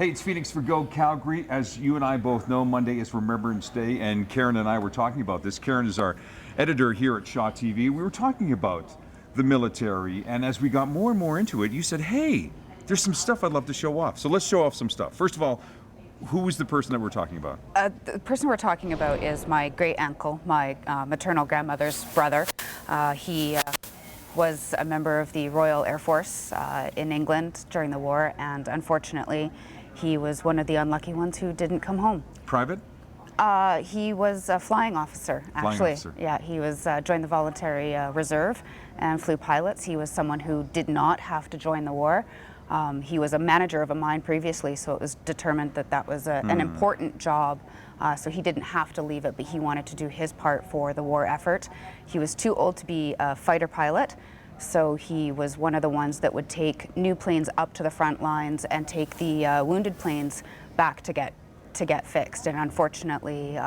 Hey, it's Phoenix for Go Calgary. As you and I both know, Monday is Remembrance Day, and Karin and I were talking about this. Karin is our editor here at Shaw TV. We were talking about the military, and as we got more and more into it, you said, hey, there's some stuff I'd love to show off. So let's show off some stuff. First of all, who is the person that we're talking about? The person we're talking about is my great-uncle, my maternal grandmother's brother. He was a member of the Royal Air Force in England during the war, and unfortunately, he was one of the unlucky ones who didn't come home. Private? He was a flying officer, actually. Flying officer. Yeah, he was joined the voluntary reserve and flew pilots. He was someone who did not have to join the war. He was a manager of a mine previously, so it was determined that that was an important job. So he didn't have to leave it, but he wanted to do his part for the war effort. He was too old to be a fighter pilot, so he was one of the ones that would take new planes up to the front lines and take the wounded planes back to get fixed. And unfortunately,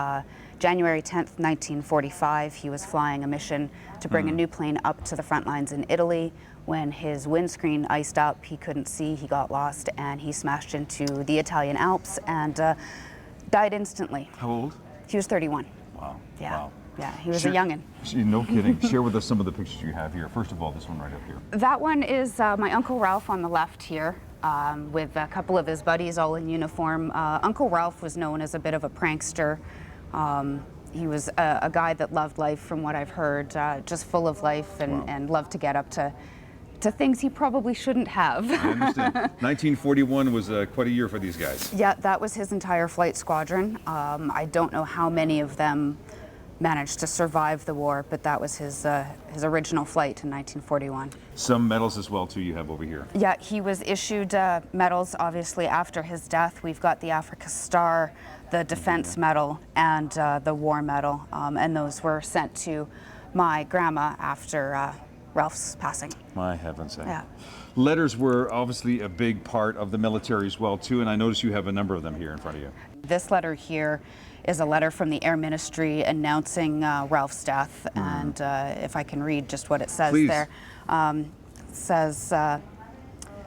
January 10th, 1945, he was flying a mission to bring a new plane up to the front lines in Italy. When his windscreen iced up, he couldn't see, he got lost, and he smashed into the Italian Alps and died instantly. How old? He was 31. Wow. Yeah. Wow. Yeah, he was a youngin'. No kidding. Share with us some of the pictures you have here. First of all, this one right up here. That one is my Uncle Ralph on the left here, with a couple of his buddies all in uniform. Uncle Ralph was known as a bit of a prankster. He was a guy that loved life, from what I've heard, just full of life and loved to get up to things he probably shouldn't have. I understand. 1941 was quite a year for these guys. Yeah, that was his entire flight squadron. I don't know how many of them managed to survive the war, but that was his original flight in 1941. Some medals as well, too, you have over here. Yeah, he was issued medals, obviously, after his death. We've got the Africa Star, the Defense Medal, and the War Medal, and those were sent to my grandma after Ralph's passing. My heavens. Yeah. Letters were obviously a big part of the military as well, too, and I notice you have a number of them here in front of you. This letter here is a letter from the Air Ministry announcing Ralph's death, and if I can read just what it says. Please. There. It says,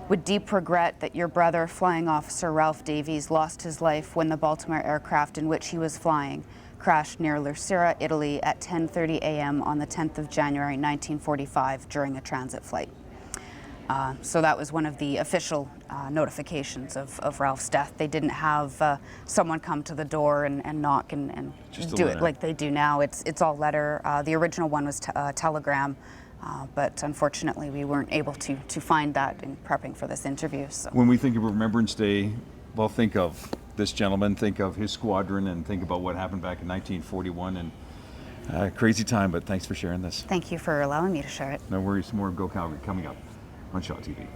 with deep regret that your brother, Flying Officer Ralph Davies, lost his life when the Baltimore aircraft in which he was flying crashed near Lucera, Italy at 10:30 a.m. on the 10th of January 1945 during a transit flight. So that was one of the official notifications of Ralph's death. They didn't have someone come to the door and knock and do it like they do now. It's all letter. The original one was telegram, but unfortunately we weren't able to find that in prepping for this interview. So. When we think of Remembrance Day, well, think of this gentleman, think of his squadron, and think about what happened back in 1941. And crazy time, but thanks for sharing this. Thank you for allowing me to share it. No worries, more Go Calgary coming up on Shaw TV.